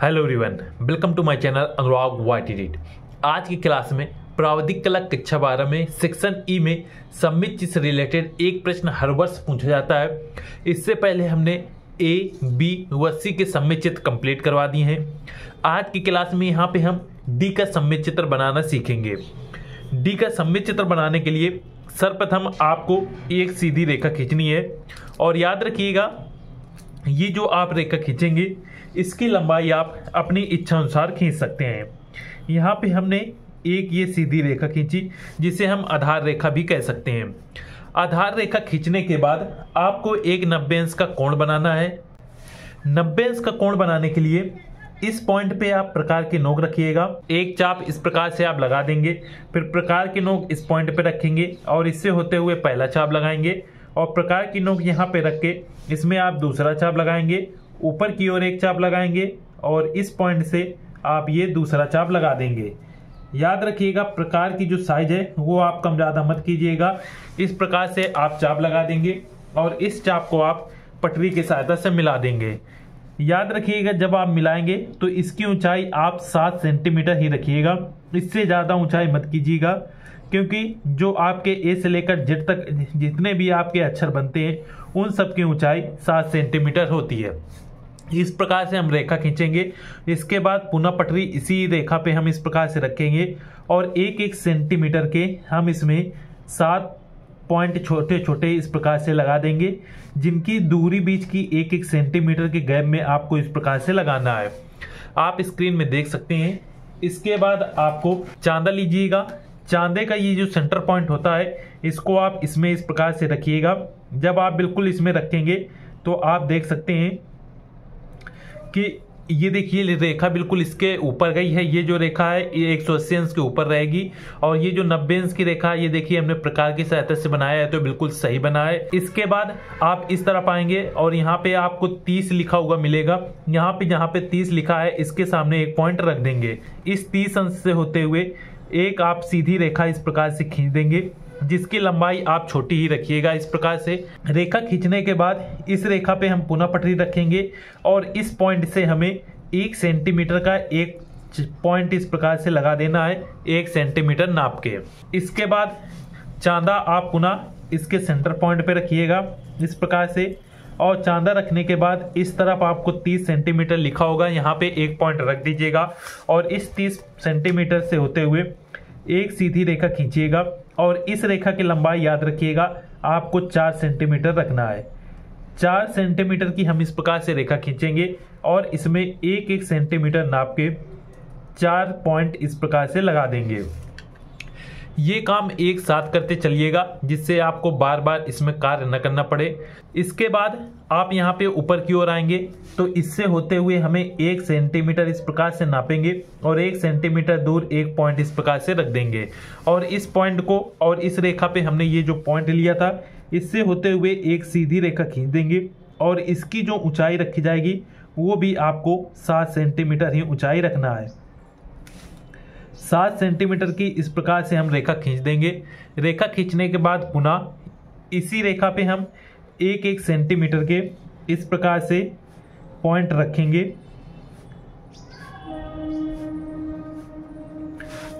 Hello everyone, welcome to my channel Anurag YT. आज की class में प्रावधिक कला कक्षा 12 में सेक्शन ई में सममित चित्र से रिलेटेड एक प्रश्न हर वर्ष पूछा जाता है। इससे पहले हमने ए, बी व सी के सममित चित्र कंप्लीट करवा दिए हैं। आज की क्लास में यहाँ पे हम डी का सममित चित्र बनाना सीखेंगे। डी का सममित चित्र बनाने के लिए सर्वप्रथम आपको एक सीधी रेखा खींचनी है और याद रखिएगा ये जो आप रेखा खींचेंगे इसकी लंबाई आप अपनी इच्छा अनुसार खींच सकते हैं। यहाँ पे हमने एक ये सीधी रेखा खींची जिसे हम आधार रेखा भी कह सकते हैं। आधार रेखा खींचने के बाद आपको एक 90 अंश का कोण बनाना है। 90 अंश का कोण बनाने के लिए इस पॉइंट पे आप प्रकार की नोक रखिएगा। एक चाप इस प्रकार से आप लगा देंगे, फिर प्रकार की नोक इस पॉइंट पे रखेंगे और इससे होते हुए पहला चाप लगाएंगे और प्रकार की नोक यहाँ पे रख के इसमें आप दूसरा चाप लगाएंगे, ऊपर की ओर एक चाप लगाएंगे और इस पॉइंट से आप ये दूसरा चाप लगा देंगे। याद रखिएगा प्रकार की जो साइज है वो आप कम ज़्यादा मत कीजिएगा। इस प्रकार से आप चाप लगा देंगे और इस चाप को आप पटरी की सहायता से मिला देंगे। याद रखिएगा जब आप मिलाएंगे तो इसकी ऊंचाई आप 7 सेंटीमीटर ही रखिएगा, इससे ज़्यादा ऊंचाई मत कीजिएगा, क्योंकि जो आपके ए से लेकर जेड तक जितने भी आपके अक्षर बनते हैं उन सब की ऊंचाई 7 सेंटीमीटर होती है। इस प्रकार से हम रेखा खींचेंगे। इसके बाद पुनः पटरी इसी रेखा पे हम इस प्रकार से रखेंगे और एक एक सेंटीमीटर के हम इसमें 7 पॉइंट छोटे छोटे इस प्रकार से लगा देंगे, जिनकी दूरी बीच की एक एक सेंटीमीटर के गैप में आपको इस प्रकार से लगाना है। आप स्क्रीन में देख सकते हैं। इसके बाद आपको चांदा लीजिएगा। चांदे का ये जो सेंटर पॉइंट होता है इसको आप इसमें इस प्रकार से रखिएगा। जब आप बिल्कुल इसमें रखेंगे तो आप देख सकते हैं कि ये देखिए रेखा बिल्कुल इसके ऊपर गई है। ये जो रेखा है ये 180 अंश के ऊपर रहेगी और ये जो 90 अंश की रेखा है ये देखिए हमने प्रकार की सहायता से बनाया है तो बिल्कुल सही बना है। इसके बाद आप इस तरफ आएंगे और यहाँ पे आपको 30 लिखा हुआ मिलेगा। यहाँ पे जहाँ पे 30 लिखा है इसके सामने एक पॉइंट रख देंगे। इस 30 अंश से होते हुए एक आप सीधी रेखा इस प्रकार से खींच देंगे, जिसकी लंबाई आप छोटी ही रखिएगा। इस प्रकार से रेखा खींचने के बाद इस रेखा पे हम पुनः पटरी रखेंगे और इस पॉइंट से हमें 1 सेंटीमीटर का एक पॉइंट इस प्रकार से लगा देना है, 1 सेंटीमीटर नाप के। इसके बाद चांदा आप पुनः इसके सेंटर पॉइंट पे रखिएगा इस प्रकार से और चांदा रखने के बाद इस तरफ आपको 30 सेंटीमीटर लिखा होगा, यहाँ पे एक पॉइंट रख दीजिएगा और इस 30 सेंटीमीटर से होते हुए एक सीधी रेखा खींचिएगा और इस रेखा की लंबाई याद रखिएगा आपको 4 सेंटीमीटर रखना है। 4 सेंटीमीटर की हम इस प्रकार से रेखा खींचेंगे और इसमें एक एक सेंटीमीटर नाप के 4 पॉइंट इस प्रकार से लगा देंगे। ये काम एक साथ करते चलिएगा जिससे आपको बार बार इसमें कार्य न करना पड़े। इसके बाद आप यहाँ पे ऊपर की ओर आएंगे तो इससे होते हुए हमें 1 सेंटीमीटर इस प्रकार से नापेंगे और 1 सेंटीमीटर दूर एक पॉइंट इस प्रकार से रख देंगे और इस पॉइंट को और इस रेखा पे हमने ये जो पॉइंट लिया था इससे होते हुए एक सीधी रेखा खींच देंगे और इसकी जो ऊंचाई रखी जाएगी वो भी आपको 7 सेंटीमीटर ही ऊंचाई रखना है। 7 सेंटीमीटर की इस प्रकार से हम रेखा खींच देंगे। रेखा खींचने के बाद पुनः इसी रेखा पे हम एक एक सेंटीमीटर के इस प्रकार से पॉइंट रखेंगे।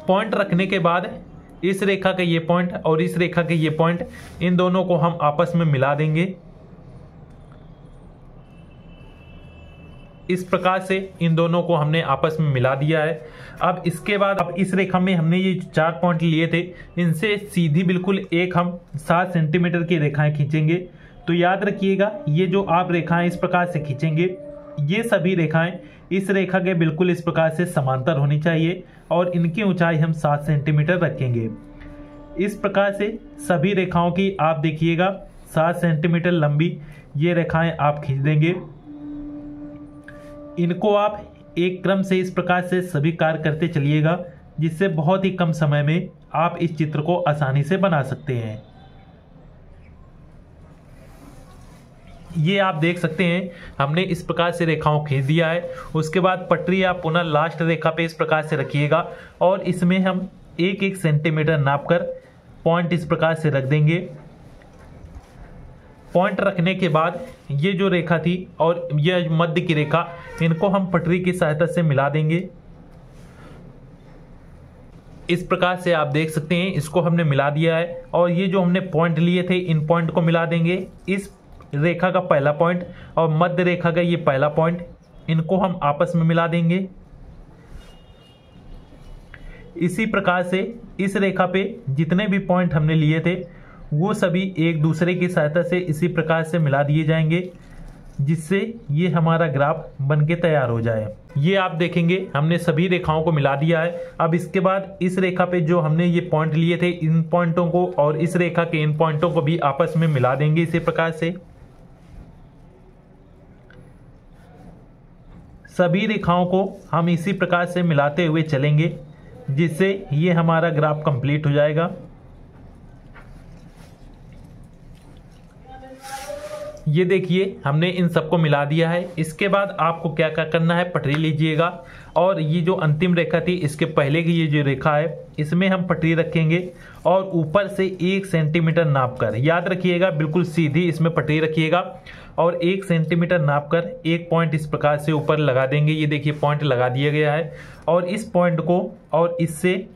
पॉइंट रखने के बाद इस रेखा का ये पॉइंट और इस रेखा के ये पॉइंट इन दोनों को हम आपस में मिला देंगे। इस प्रकार से इन दोनों को हमने आपस में मिला दिया है। अब इसके बाद अब इस रेखा में हमने ये 4 पॉइंट लिए थे इनसे सीधी बिल्कुल एक हम 7 सेंटीमीटर की रेखाएं खींचेंगे। तो याद रखिएगा ये जो आप रेखाएं इस प्रकार से खींचेंगे ये सभी रेखाएं इस रेखा के बिल्कुल इस प्रकार से समांतर होनी चाहिए और इनकी ऊंचाई हम 7 सेंटीमीटर रखेंगे। इस प्रकार से सभी रेखाओं की आप देखिएगा 7 सेंटीमीटर लंबी ये रेखाएं आप खींच देंगे। इनको आप एक क्रम से इस प्रकार से सभी कार्य करते चलिएगा जिससे बहुत ही कम समय में आप इस चित्र को आसानी से बना सकते हैं। ये आप देख सकते हैं हमने इस प्रकार से रेखाओं खींच दिया है। उसके बाद पटरी आप पुनः लास्ट रेखा पे इस प्रकार से रखिएगा और इसमें हम एक एक सेंटीमीटर नापकर पॉइंट इस प्रकार से रख देंगे। पॉइंट रखने के बाद ये जो रेखा थी और ये मध्य की रेखा, इनको हम पटरी की सहायता से मिला देंगे। इस प्रकार से आप देख सकते हैं इसको हमने मिला दिया है और ये जो हमने पॉइंट लिए थे इन पॉइंट को मिला देंगे। इस रेखा का पहला पॉइंट और मध्य रेखा का ये पहला पॉइंट, इनको हम आपस में मिला देंगे। इसी प्रकार से इस रेखा पे जितने भी पॉइंट हमने लिए थे वो सभी एक दूसरे की सहायता से इसी प्रकार से मिला दिए जाएंगे, जिससे ये हमारा ग्राफ बनके तैयार हो जाए। ये आप देखेंगे हमने सभी रेखाओं को मिला दिया है। अब इसके बाद इस रेखा पे जो हमने ये पॉइंट लिए थे इन पॉइंटों को और इस रेखा के इन पॉइंटों को भी आपस में मिला देंगे इसी प्रकार से। सभी रेखाओं को हम इसी प्रकार से मिलाते हुए चलेंगे, जिससे ये हमारा ग्राफ कंप्लीट हो जाएगा। ये देखिए हमने इन सबको मिला दिया है। इसके बाद आपको क्या क्या करना है, पटरी लीजिएगा और ये जो अंतिम रेखा थी इसके पहले की ये जो रेखा है इसमें हम पटरी रखेंगे और ऊपर से 1 सेंटीमीटर नापकर, याद रखिएगा बिल्कुल सीधी इसमें पटरी रखिएगा और 1 सेंटीमीटर नापकर एक पॉइंट इस प्रकार से ऊपर लगा देंगे। ये देखिए पॉइंट लगा दिया गया है और इस पॉइंट को और इससे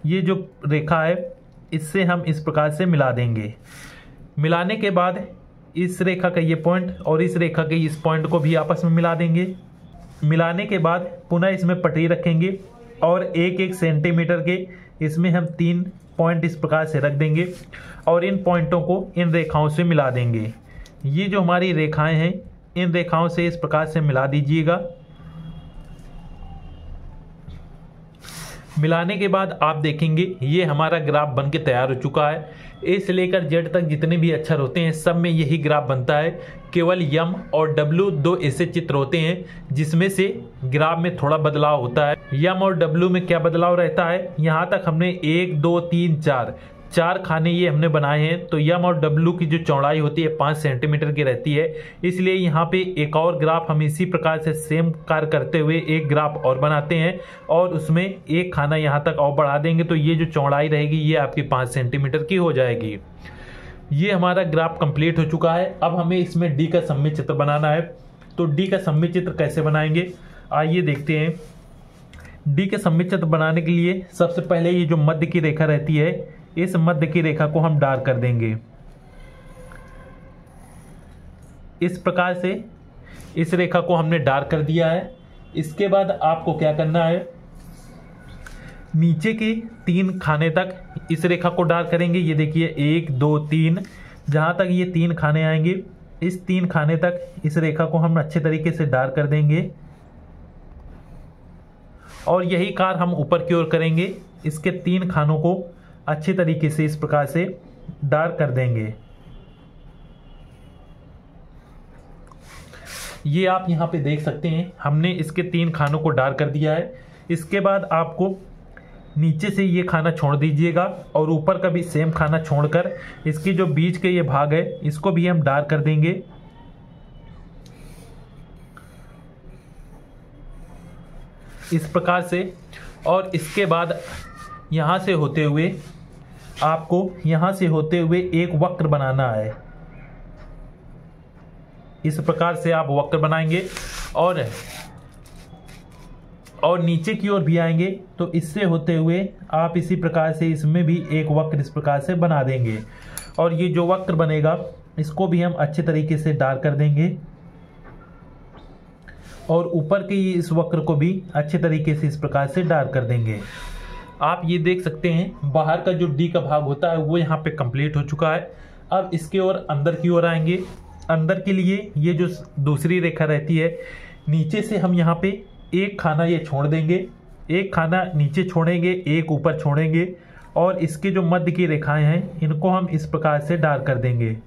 ये जो रेखा है इससे हम इस प्रकार से मिला देंगे। मिलाने के बाद इस रेखा का ये पॉइंट और इस रेखा के इस पॉइंट को भी आपस में मिला देंगे। मिलाने के बाद पुनः इसमें पटरी रखेंगे और 1-1 सेंटीमीटर के इसमें हम 3 पॉइंट इस प्रकार से रख देंगे और इन पॉइंटों को इन रेखाओं से मिला देंगे। ये जो हमारी रेखाएं हैं इन रेखाओं से इस प्रकार से मिला दीजिएगा। मिलाने के बाद आप देखेंगे ये हमारा ग्राफ बनके तैयार हो चुका है। ए से लेकर जेड तक जितने भी अक्षर होते हैं सब में यही ग्राफ बनता है। केवल यम और डब्ल्यू 2 ऐसे चित्र होते हैं जिसमें से ग्राफ में थोड़ा बदलाव होता है। यम और डब्ल्यू में क्या बदलाव रहता है, यहाँ तक हमने 1 2 3 4 खाने ये हमने बनाए हैं, तो यम और डब्ल्यू की जो चौड़ाई होती है 5 सेंटीमीटर की रहती है। इसलिए यहाँ पे एक और ग्राफ हम इसी प्रकार से सेम कार्य करते हुए एक ग्राफ और बनाते हैं और उसमें एक खाना यहाँ तक और बढ़ा देंगे, तो ये जो चौड़ाई रहेगी ये आपकी 5 सेंटीमीटर की हो जाएगी। ये हमारा ग्राफ कंप्लीट हो चुका है। अब हमें इसमें डी का सममित चित्र बनाना है। तो डी का सममित चित्र कैसे बनाएंगे आइए देखते हैं। डी के सममित चित्र बनाने के लिए सबसे पहले ये जो मध्य की रेखा रहती है इस मध्य की रेखा को हम डार्क कर देंगे। इस प्रकार से इस रेखा को हमने डार्क कर दिया है। इसके बाद आपको क्या करना है, नीचे के 3 खाने तक इस रेखा को डार्क करेंगे। ये देखिए 1 2 3, जहां तक ये 3 खाने आएंगे इस 3 खाने तक इस रेखा को हम अच्छे तरीके से डार्क कर देंगे और यही कार्य हम ऊपर की ओर करेंगे। इसके 3 खानों को अच्छे तरीके से इस प्रकार से डार्क कर देंगे। ये आप यहाँ पे देख सकते हैं हमने इसके 3 खानों को डार्क कर दिया है। इसके बाद आपको नीचे से ये खाना छोड़ दीजिएगा और ऊपर का भी सेम खाना छोड़कर इसकी जो बीच के ये भाग है इसको भी हम डार्क कर देंगे। इस प्रकार से और इसके बाद यहाँ से होते हुए आपको यहाँ से होते हुए एक वक्र बनाना है। इस प्रकार से आप वक्र बनाएंगे और नीचे की ओर भी आएंगे तो इससे होते हुए आप इसी प्रकार से इसमें भी एक वक्र इस प्रकार से बना देंगे और ये जो वक्र बनेगा इसको भी हम अच्छे तरीके से डार्क कर देंगे और ऊपर के इस वक्र को भी अच्छे तरीके से इस प्रकार से डार्क कर देंगे। आप ये देख सकते हैं बाहर का जो डी का भाग होता है वो यहाँ पे कंप्लीट हो चुका है। अब इसके और अंदर की ओर आएंगे। अंदर के लिए ये जो दूसरी रेखा रहती है नीचे से हम यहाँ पे एक खाना ये छोड़ देंगे, एक खाना नीचे छोड़ेंगे, एक ऊपर छोड़ेंगे और इसके जो मध्य की रेखाएं हैं इनको हम इस प्रकार से डार्क कर देंगे।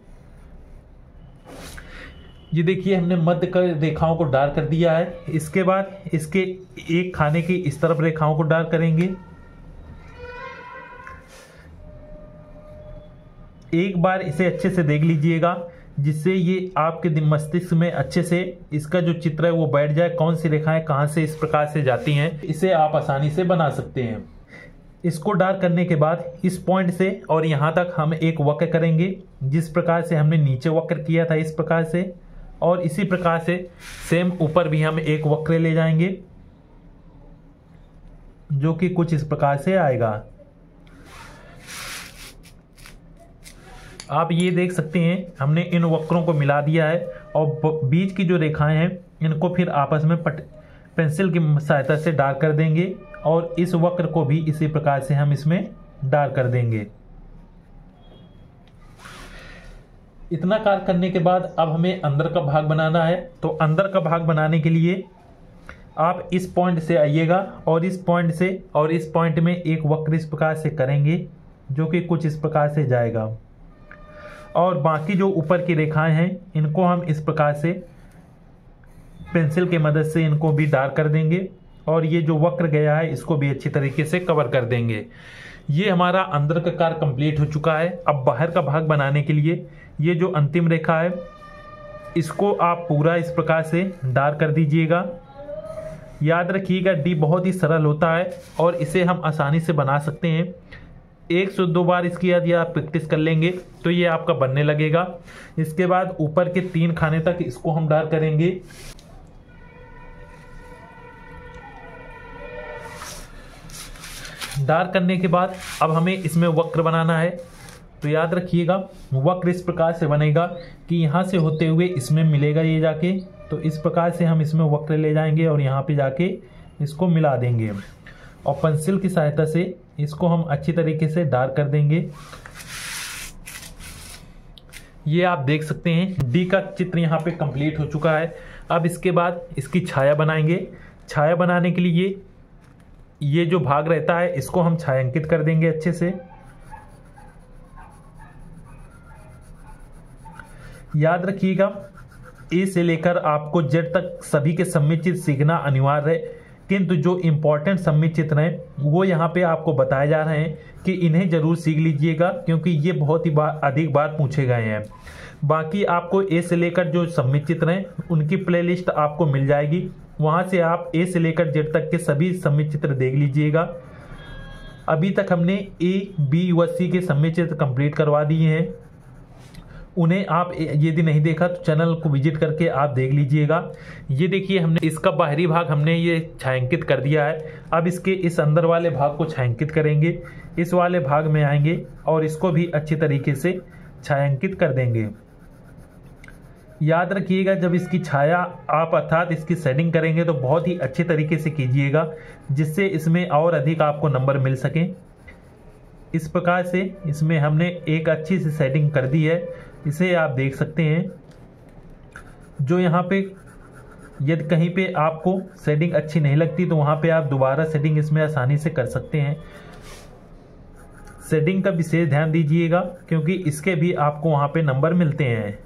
ये देखिए हमने मध्य का रेखाओं को डार्क कर दिया है। इसके बाद इसके एक खाने की इस तरफ रेखाओं को डार्क करेंगे। एक बार इसे अच्छे से देख लीजिएगा जिससे ये आपके मस्तिष्क में अच्छे से इसका जो चित्र है वो बैठ जाए, कौन सी रेखाएं कहां से इस प्रकार से जाती हैं, इसे आप आसानी से बना सकते हैं। इसको डार्क करने के बाद इस पॉइंट से और यहाँ तक हम एक वक्र करेंगे, जिस प्रकार से हमने नीचे वक्र किया था इस प्रकार से, और इसी प्रकार से सेम ऊपर भी हम एक वक्र ले जाएंगे जो कि कुछ इस प्रकार से आएगा। आप ये देख सकते हैं हमने इन वक्रों को मिला दिया है और बीच की जो रेखाएं हैं इनको फिर आपस में पेंसिल की सहायता से डार्क कर देंगे और इस वक्र को भी इसी प्रकार से हम इसमें डार्क कर देंगे। इतना कार्य करने के बाद अब हमें अंदर का भाग बनाना है। तो अंदर का भाग बनाने के लिए आप इस पॉइंट से आइएगा और इस पॉइंट से और इस पॉइंट में एक वक्र इस प्रकार से करेंगे जो कि कुछ इस प्रकार से जाएगा, और बाकी जो ऊपर की रेखाएं हैं इनको हम इस प्रकार से पेंसिल की मदद से इनको भी डार्क कर देंगे और ये जो वक्र गया है इसको भी अच्छी तरीके से कवर कर देंगे। ये हमारा अंदर का कार्य कंप्लीट हो चुका है। अब बाहर का भाग बनाने के लिए ये जो अंतिम रेखा है इसको आप पूरा इस प्रकार से डार्क कर दीजिएगा। याद रखिएगा डी बहुत ही सरल होता है और इसे हम आसानी से बना सकते हैं। 102 बार इसकी यदि आप प्रैक्टिस कर लेंगे तो ये आपका बनने लगेगा। इसके बाद ऊपर के 3 खाने तक इसको हम डार्क करेंगे। डार्क करने के बाद अब हमें इसमें वक्र बनाना है। तो याद रखिएगा वक्र इस प्रकार से बनेगा कि यहाँ से होते हुए इसमें मिलेगा ये जाके, तो इस प्रकार से हम इसमें वक्र ले जाएंगे और यहाँ पे जाके इसको मिला देंगे और पेंसिल की सहायता से इसको हम अच्छी तरीके से डार्क कर देंगे। ये आप देख सकते हैं डी का चित्र यहाँ पे कंप्लीट हो चुका है। अब इसके बाद इसकी छाया बनाएंगे। छाया बनाने के लिए ये जो भाग रहता है इसको हम छायांकित कर देंगे अच्छे से। याद रखिएगा ए से लेकर आपको जेड तक सभी के सम्मित चित्र सीखना अनिवार्य है, किंतु जो इंपॉर्टेंट सम्मित चित्र हैं वो यहाँ पे आपको बताए जा रहे हैं कि इन्हें जरूर सीख लीजिएगा क्योंकि ये बहुत ही अधिक बार पूछे गए हैं। बाकी आपको ए से लेकर जो सम्मित चित्र हैं उनकी प्लेलिस्ट आपको मिल जाएगी, वहां से आप ए से लेकर जेड तक के सभी सम्मित चित्र देख लीजिएगा। अभी तक हमने ए, बी व सी के सम्मित चित्र कंप्लीट करवा दिए हैं। उन्हें आप यदि नहीं देखा तो चैनल को विजिट करके आप देख लीजिएगा। ये देखिए हमने इसका बाहरी भाग हमने ये छायांकित कर दिया है। अब इसके इस अंदर वाले भाग को छायांकित करेंगे, इस वाले भाग में आएंगे और इसको भी अच्छी तरीके से छायांकित कर देंगे। याद रखिएगा जब इसकी छाया आप अर्थात इसकी शेडिंग करेंगे तो बहुत ही अच्छे तरीके से कीजिएगा जिससे इसमें और अधिक आपको नंबर मिल सकें। इस प्रकार से इसमें हमने एक अच्छी सी शेडिंग कर दी है, इसे आप देख सकते हैं। जो यहाँ पे यदि कहीं पे आपको शेडिंग अच्छी नहीं लगती तो वहाँ पे आप दोबारा शेडिंग इसमें आसानी से कर सकते हैं। शेडिंग का विशेष ध्यान दीजिएगा क्योंकि इसके भी आपको वहाँ पे नंबर मिलते हैं।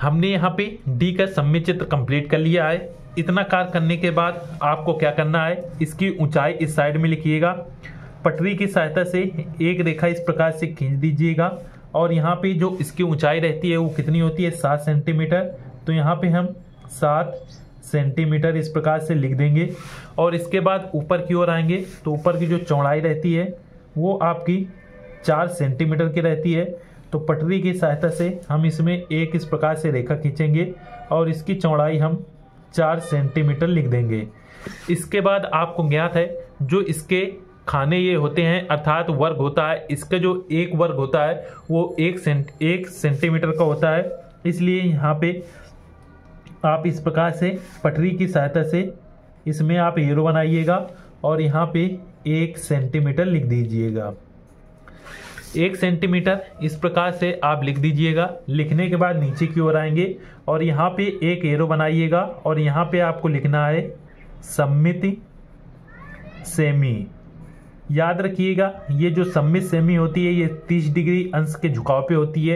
हमने यहाँ पे डी का सम्मित चित्र कंप्लीट कर लिया है। इतना कार्य करने के बाद आपको क्या करना है, इसकी ऊंचाई इस साइड में लिखिएगा। पटरी की सहायता से एक रेखा इस प्रकार से खींच दीजिएगा और यहाँ पे जो इसकी ऊंचाई रहती है वो कितनी होती है 7 सेंटीमीटर। तो यहाँ पे हम 7 सेंटीमीटर इस प्रकार से लिख देंगे और इसके बाद ऊपर की ओर आएंगे तो ऊपर की जो चौड़ाई रहती है वो आपकी 4 सेंटीमीटर की रहती है। तो पटरी की सहायता से हम इसमें एक इस प्रकार से रेखा खींचेंगे और इसकी चौड़ाई हम 4 सेंटीमीटर लिख देंगे। इसके बाद आपको ज्ञात है जो इसके खाने ये होते हैं अर्थात वर्ग होता है, इसका जो एक वर्ग होता है वो 1 सेंटीमीटर का होता है। इसलिए यहाँ पे आप इस प्रकार से पटरी की सहायता से इसमें आप एरो बनाइएगा और यहाँ पे 1 सेंटीमीटर लिख दीजिएगा। 1 सेंटीमीटर इस प्रकार से आप लिख दीजिएगा। लिखने के बाद नीचे की ओर आएंगे और यहाँ पे एक एरो बनाइएगा और यहाँ पे आपको लिखना है सममिति सेमी। याद रखिएगा ये जो सममित सेमी होती है ये 30 डिग्री अंश के झुकाव पे होती है।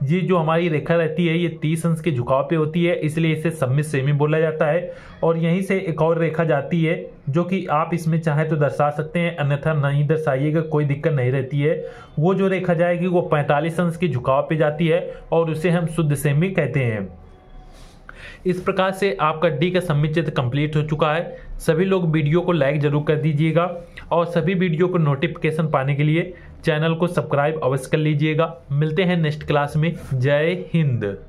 ये जो हमारी रेखा रहती है ये 30 अंश के झुकाव पे होती है, इसलिए इसे सममित सेमी बोला जाता है। और यहीं से एक और रेखा जाती है जो कि आप इसमें चाहे तो दर्शा सकते हैं, अन्यथा नहीं दर्शाइएगा, कोई दिक्कत नहीं रहती है। वो जो रेखा जाएगी वो 45 अंश के झुकाव पे जाती है और उसे हम शुद्ध सेमी कहते हैं। इस प्रकार से आपका डी का सम्मित चित्र कंप्लीट हो चुका है। सभी लोग वीडियो को लाइक जरूर कर दीजिएगा और सभी वीडियो को नोटिफिकेशन पाने के लिए चैनल को सब्सक्राइब अवश्य कर लीजिएगा। मिलते हैं नेक्स्ट क्लास में। जय हिंद।